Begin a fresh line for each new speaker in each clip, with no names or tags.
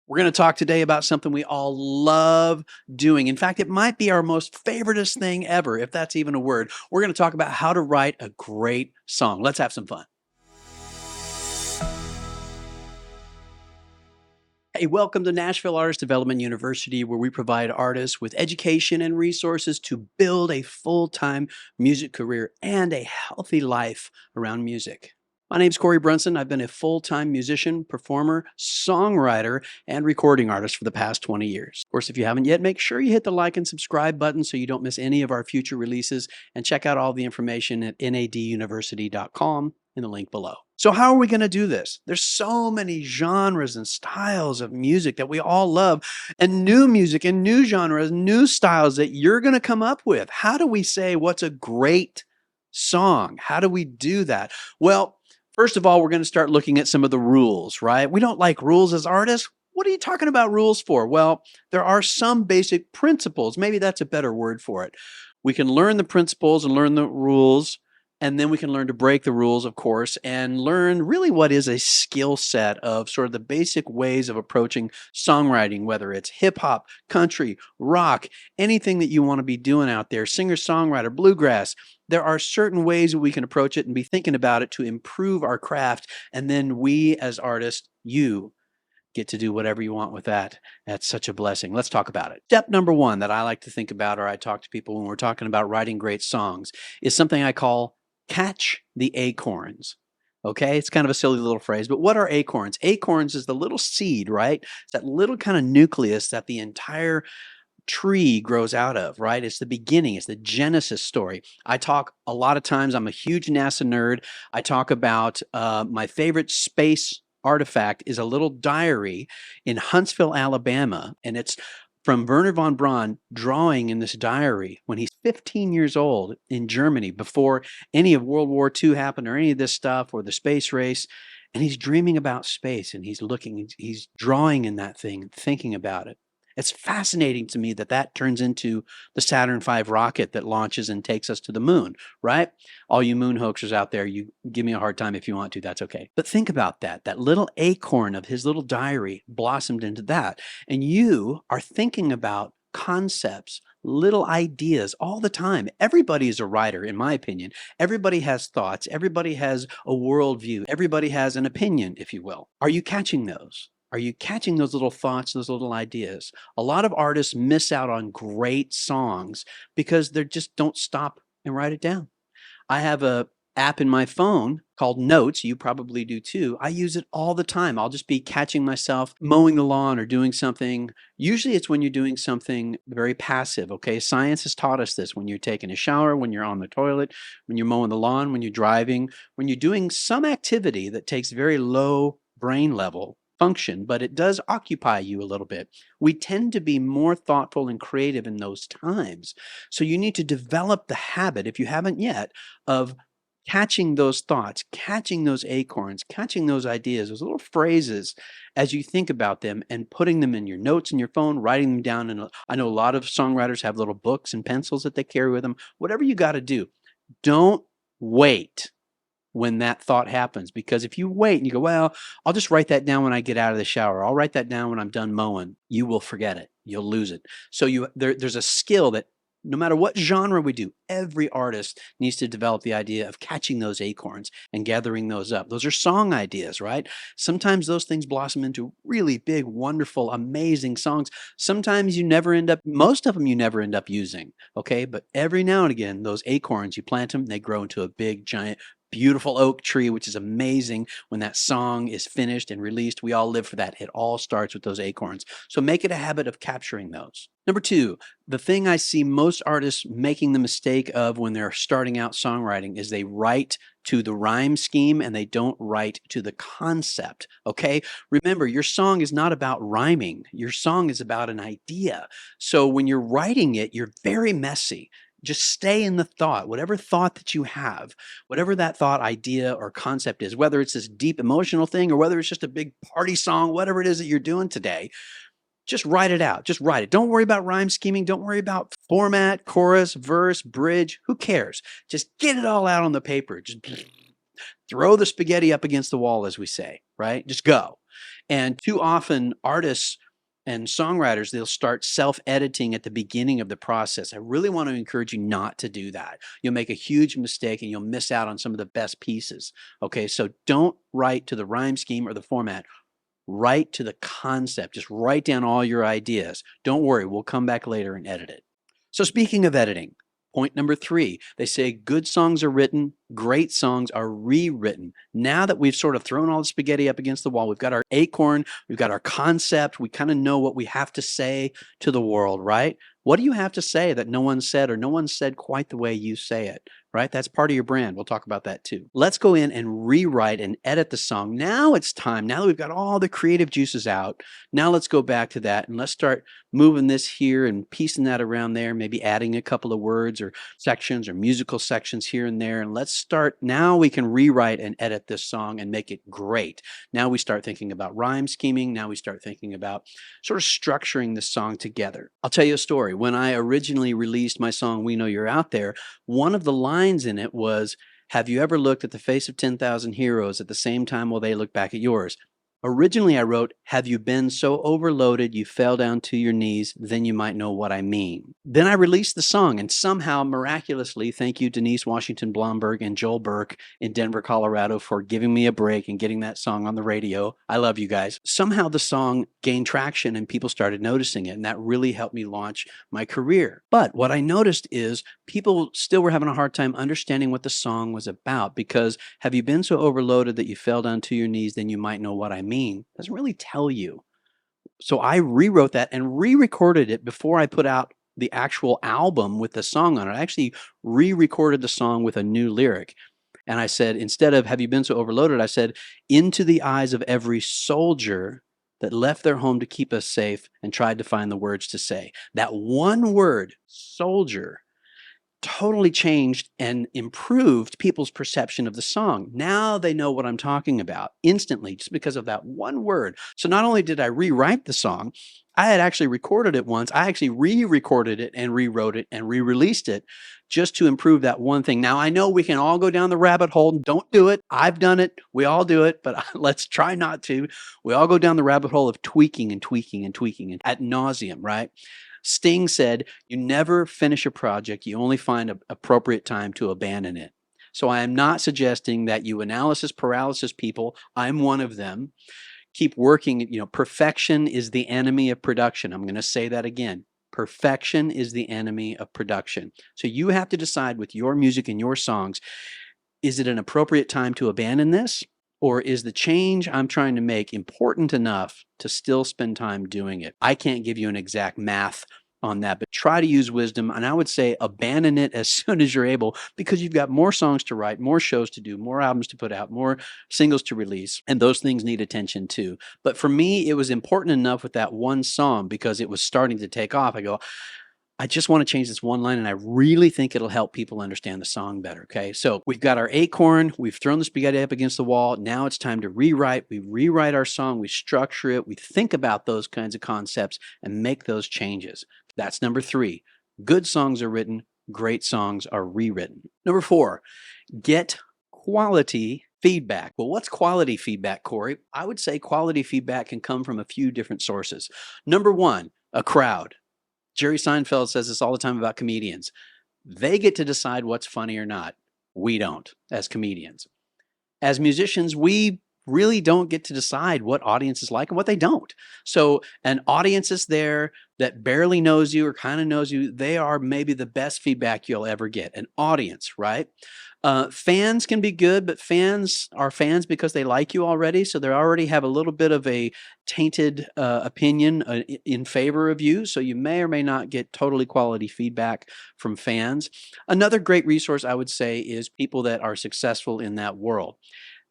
We're going to talk today about something we all love doing. In fact, it might be our most favoriteest thing ever, if that's even a word. We're going to talk about how to write a great song. Let's have some fun. Hey, welcome to Nashville Artist Development University, where we provide artists with education and resources to build a full-time music career and a healthy life around music. My name's Corey Brunson. I've been a full-time musician, performer, songwriter, and recording artist for the past 20 years. Of course, if you haven't yet, make sure you hit the like and subscribe button so you don't miss any of our future releases, and check out all the information at naduniversity.com in the link below. So how are we going to do this? There's so many genres and styles of music that we all love, and new music and new genres, new styles that you're going to come up with. How do we say what's a great song? How do we do that? Well, first of all, we're going to start looking at some of the rules, right? We don't like rules as artists. What are you talking about rules for? Well, there are some basic principles. Maybe that's a better word for it. We can learn the principles and learn the rules, and then we can learn to break the rules, of course, and learn really what is a skill set of sort of the basic ways of approaching songwriting, whether it's hip hop, country, rock, anything that you want to be doing out there, singer-songwriter, bluegrass. There are certain ways that we can approach it and be thinking about it to improve our craft. And then we as artists, you get to do whatever you want with that. That's such a blessing. Let's talk about it. Step number one that I like to think about, or I talk to people when we're talking about writing great songs, is something I call catch the acorns. Okay, it's kind of a silly little phrase, but what are acorns? Acorns is the little seed, right? It's that little kind of nucleus that the entire tree grows out of, right? It's the beginning, it's the Genesis story. I talk a lot of times, I'm a huge NASA nerd. I talk about my favorite space artifact is a little diary in Huntsville, Alabama, and it's from Werner von Braun drawing in this diary when he's 15 years old in Germany before any of World War II happened or any of this stuff or the space race. And he's dreaming about space and he's looking, he's drawing in that thing, thinking about it. It's fascinating to me that that turns into the Saturn V rocket that launches and takes us to the moon, right? All you moon hoaxers out there, you give me a hard time if you want to, that's okay. But think about that. That little acorn of his little diary blossomed into that. And you are thinking about concepts, little ideas all the time. Everybody is a writer, in my opinion. Everybody has thoughts. Everybody has a worldview. Everybody has an opinion, if you will. Are you catching those? Are you catching those little thoughts, those little ideas? A lot of artists miss out on great songs because they just don't stop and write it down. I have a app in my phone called Notes. You probably do too. I use it all the time. I'll just be catching myself mowing the lawn or doing something. Usually it's when you're doing something very passive, okay? Science has taught us this. When you're taking a shower, when you're on the toilet, when you're mowing the lawn, when you're driving, when you're doing some activity that takes very low brain level function, but it does occupy you a little bit. We tend to be more thoughtful and creative in those times. So you need to develop the habit, if you haven't yet, of catching those thoughts, catching those acorns, catching those ideas, those little phrases as you think about them and putting them in your notes in your phone, writing them down. And I know a lot of songwriters have little books and pencils that they carry with them. Whatever you got to do, don't wait when that thought happens. Because if you wait and you go, well, I'll just write that down when I get out of the shower. I'll write that down when I'm done mowing. You will forget it. You'll lose it. So there's a skill that no matter what genre we do, every artist needs to develop the idea of catching those acorns and gathering those up. Those are song ideas, right? Sometimes those things blossom into really big, wonderful, amazing songs. Sometimes most of them you never end up using, okay? But every now and again, those acorns, you plant them, they grow into a big, giant, beautiful oak tree, which is amazing. When that song is finished and released, we all live for that. It all starts with those acorns. So make it a habit of capturing those. Number two, the thing I see most artists making the mistake of when they're starting out songwriting is they write to the rhyme scheme and they don't write to the concept, okay? Remember, your song is not about rhyming. Your song is about an idea. So when you're writing it, you're very messy. Just stay in the thought, whatever thought that you have, whatever that thought, idea, or concept is, whether it's this deep emotional thing or whether it's just a big party song, whatever it is that you're doing today, just write it out. Just write it. Don't worry about rhyme scheming. Don't worry about format, chorus, verse, bridge. Who cares? Just get it all out on the paper. Just throw the spaghetti up against the wall, as we say, right? Just go. And too often, artists and songwriters, they'll start self-editing at the beginning of the process. I really want to encourage you not to do that. You'll make a huge mistake and you'll miss out on some of the best pieces. Okay, so don't write to the rhyme scheme or the format. Write to the concept. Just write down all your ideas. Don't worry, we'll come back later and edit it. So speaking of editing, point number 3, they say good songs are written, great songs are rewritten. Now that we've sort of thrown all the spaghetti up against the wall, we've got our acorn, we've got our concept, we kind of know what we have to say to the world, right? What do you have to say that no one said, or no one said quite the way you say it, right? That's part of your brand. We'll talk about that too. Let's go in and rewrite and edit the song. Now it's time. Now that we've got all the creative juices out, now let's go back to that and let's start moving this here and piecing that around there, maybe adding a couple of words or sections or musical sections here and there. And let's start. Now we can rewrite and edit this song and make it great. Now we start thinking about rhyme scheming. Now we start thinking about sort of structuring this song together. I'll tell you a story. When I originally released my song, We Know You're Out There, one of the lines in it was, have you ever looked at the face of 10,000 heroes at the same time while they look back at yours? Originally, I wrote, have you been so overloaded you fell down to your knees? Then you might know what I mean. Then I released the song, and somehow, miraculously, thank you, Denise Washington Blomberg and Joel Burke in Denver, Colorado, for giving me a break and getting that song on the radio. I love you guys. Somehow the song gained traction and people started noticing it, and that really helped me launch my career. But what I noticed is people still were having a hard time understanding what the song was about, because have you been so overloaded that you fell down to your knees? Then you might know what I mean. Doesn't really tell you. So I rewrote that and re-recorded it before I put out the actual album with the song on it. I actually re-recorded the song with a new lyric. And I said, instead of have you been so overloaded, I said, into the eyes of every soldier that left their home to keep us safe and tried to find the words to say. That one word, soldier, totally changed and improved people's perception of the song. Now they know what I'm talking about instantly just because of that one word. So not only did I rewrite the song, I had actually recorded it once. I actually re-recorded it and rewrote it and re-released it just to improve that one thing. Now I know we can all go down the rabbit hole. Don't do it. I've done it. We all do it, but let's try not to. We all go down the rabbit hole of tweaking and tweaking and tweaking and ad nauseum, right? Sting said, you never finish a project, you only find an appropriate time to abandon it. So I am not suggesting that you analysis paralysis people, I'm one of them, keep working. Perfection is the enemy of production. I'm going to say that again. Perfection is the enemy of production. So you have to decide with your music and your songs, is it an appropriate time to abandon this? Or is the change I'm trying to make important enough to still spend time doing it? I can't give you an exact math on that, but try to use wisdom. And I would say abandon it as soon as you're able, because you've got more songs to write, more shows to do, more albums to put out, more singles to release, and those things need attention too. But for me, it was important enough with that one song because it was starting to take off. I go, I just want to change this one line, and I really think it'll help people understand the song better, okay? So we've got our acorn. We've thrown the spaghetti up against the wall. Now it's time to rewrite. We rewrite our song. We structure it. We think about those kinds of concepts and make those changes. That's number 3. Good songs are written. Great songs are rewritten. Number 4, get quality feedback. Well, what's quality feedback, Corey? I would say quality feedback can come from a few different sources. Number 1, a crowd. Jerry Seinfeld says this all the time about comedians. They get to decide what's funny or not. We don't, as comedians. As musicians, we really don't get to decide what audiences like and what they don't. So an audience is there that barely knows you or kind of knows you. They are maybe the best feedback you'll ever get. An audience, right? Fans can be good, but fans are fans because they like you already. So they already have a little bit of a tainted opinion in favor of you. So you may or may not get totally quality feedback from fans. Another great resource I would say is people that are successful in that world.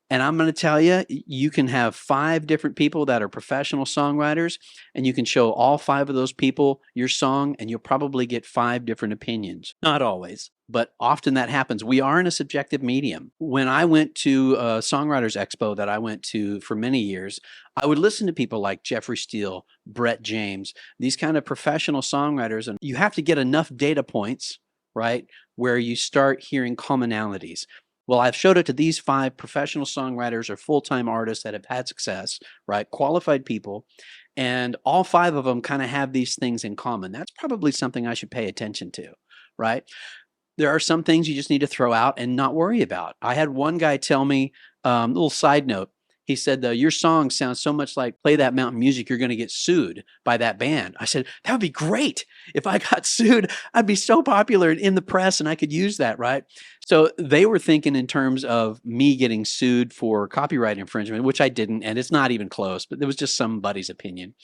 And I'm going to tell you, you can have 5 different people that are professional songwriters, and you can show all 5 of those people your song, and you'll probably get 5 different opinions. Not always, but often that happens. We are in a subjective medium. When I went to a Songwriters Expo that I went to for many years, I would listen to people like Jeffrey Steele, Brett James, these kind of professional songwriters, and you have to get enough data points, right, where you start hearing commonalities. Well, I've showed it to these 5 professional songwriters or full-time artists that have had success, right? Qualified people, and all 5 of them kinda have these things in common. That's probably something I should pay attention to, right? There are some things you just need to throw out and not worry about. I had one guy tell me, little side note, he said, "Your song sounds so much like Play That Mountain Music, you're gonna get sued by that band." I said, "That would be great. If I got sued, I'd be so popular and in the press and I could use that," right? So they were thinking in terms of me getting sued for copyright infringement, which I didn't, and it's not even close, but it was just somebody's opinion.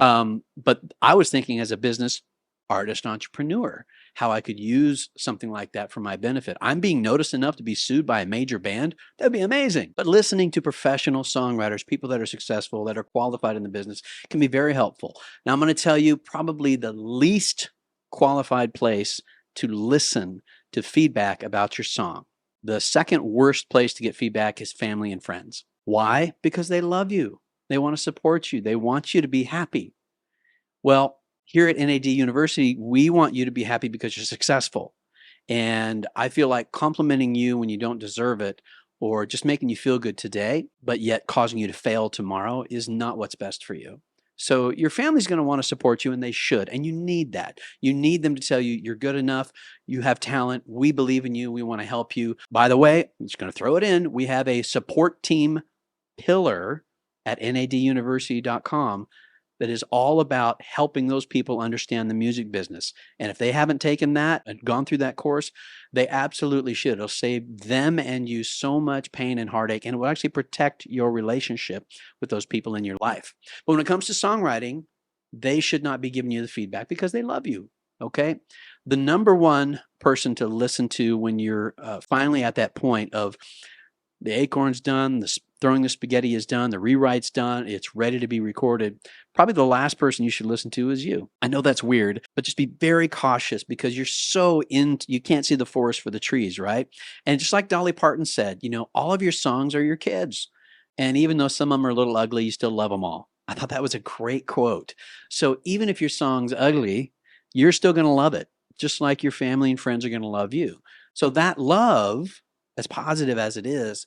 But I was thinking as a business artist entrepreneur, how I could use something like that for my benefit. I'm being noticed enough to be sued by a major band. That'd be amazing. But listening to professional songwriters, people that are successful, that are qualified in the business, can be very helpful. Now, I'm going to tell you probably the least qualified place to listen to feedback about your song. The second worst place to get feedback is family and friends. Why? Because they love you. They want to support you. They want you to be happy. Well, here at NAD University, we want you to be happy because you're successful. And I feel like complimenting you when you don't deserve it or just making you feel good today, but yet causing you to fail tomorrow is not what's best for you. So your family's going to want to support you and they should. And you need that. You need them to tell you you're good enough. You have talent. We believe in you. We want to help you. By the way, I'm just going to throw it in. We have a support team pillar at naduniversity.com that is all about helping those people understand the music business. And if they haven't taken that and gone through that course, they absolutely should. It'll save them and you so much pain and heartache, and it will actually protect your relationship with those people in your life. But when it comes to songwriting, they should not be giving you the feedback because they love you. Okay. The number one person to listen to when you're finally at that point of the acorns done, throwing the spaghetti is done, the rewrite's done, it's ready to be recorded. Probably the last person you should listen to is you. I know that's weird, but just be very cautious because you're so you can't see the forest for the trees, right? And just like Dolly Parton said, all of your songs are your kids. And even though some of them are a little ugly, you still love them all. I thought that was a great quote. So even if your song's ugly, you're still going to love it, just like your family and friends are going to love you. So that love, as positive as it is,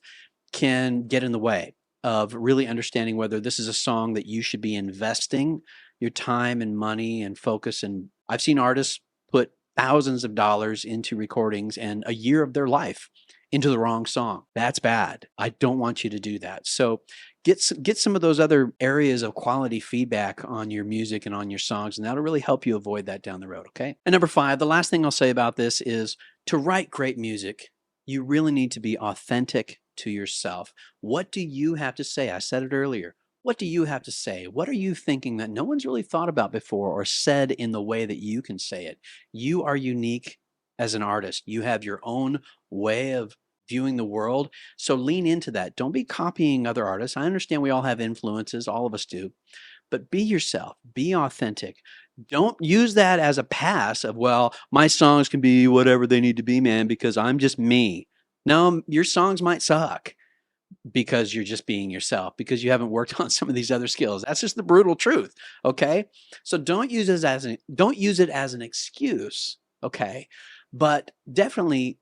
can get in the way of really understanding whether this is a song that you should be investing your time and money and focus. And I've seen artists put thousands of dollars into recordings and a year of their life into the wrong song. That's bad. I don't want you to do that. So get some of those other areas of quality feedback on your music and on your songs, and that'll really help you avoid that down the road, okay? And number 5, the last thing I'll say about this is to write great music, you really need to be authentic to yourself. What do you have to say? I said it earlier. What do you have to say? What are you thinking that no one's really thought about before or said in the way that you can say it? You are unique as an artist. You have your own way of viewing the world. So lean into that. Don't be copying other artists. I understand we all have influences, all of us do, but be yourself, be authentic. Don't use that as a pass of, well, my songs can be whatever they need to be, man, because I'm just me. No, your songs might suck because you're just being yourself, because you haven't worked on some of these other skills. That's just the brutal truth. Okay. So don't use it as an excuse. Okay. But definitely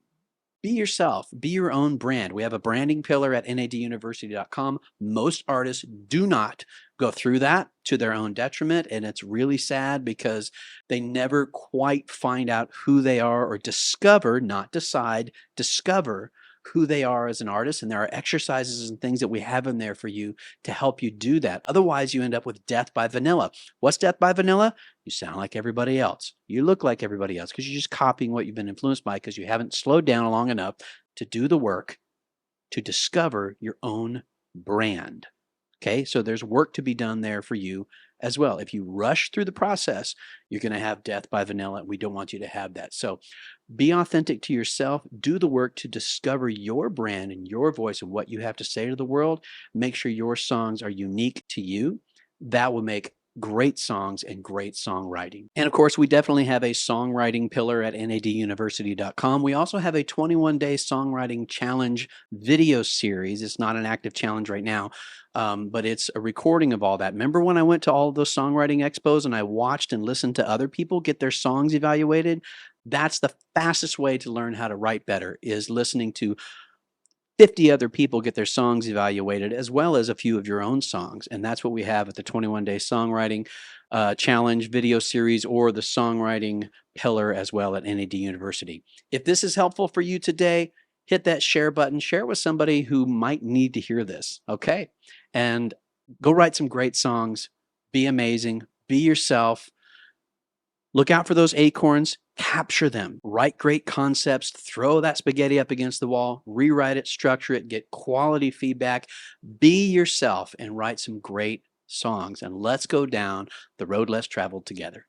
be yourself, be your own brand. We have a branding pillar at naduniversity.com. Most artists do not go through that to their own detriment. And it's really sad because they never quite find out who they are or discover, not decide, discover who they are as an artist. And there are exercises and things that we have in there for you to help you do that. Otherwise, you end up with death by vanilla. What's death by vanilla? You sound like everybody else. You look like everybody else because you're just copying what you've been influenced by because you haven't slowed down long enough to do the work to discover your own brand. Okay, so there's work to be done there for you as well. If you rush through the process, you're going to have death by vanilla. We don't want you to have that. So be authentic to yourself. Do the work to discover your brand and your voice and what you have to say to the world. Make sure your songs are unique to you. That will make great songs and great songwriting. And of course, we definitely have a songwriting pillar at naduniversity.com. We also have a 21-day songwriting challenge video series. It's not an active challenge right now, but it's a recording of all that. Remember when I went to all of those songwriting expos and I watched and listened to other people get their songs evaluated? That's the fastest way to learn how to write better, is listening to 50 other people get their songs evaluated, as well as a few of your own songs. And that's what we have at the 21-day songwriting challenge video series, or the songwriting pillar as well at NAD University. If this is helpful for you today, hit that share button, share it with somebody who might need to hear this. Okay. And go write some great songs. Be amazing. Be yourself. Look out for those acorns, capture them, write great concepts, throw that spaghetti up against the wall, rewrite it, structure it, get quality feedback. Be yourself and write some great songs. And let's go down the road less traveled together.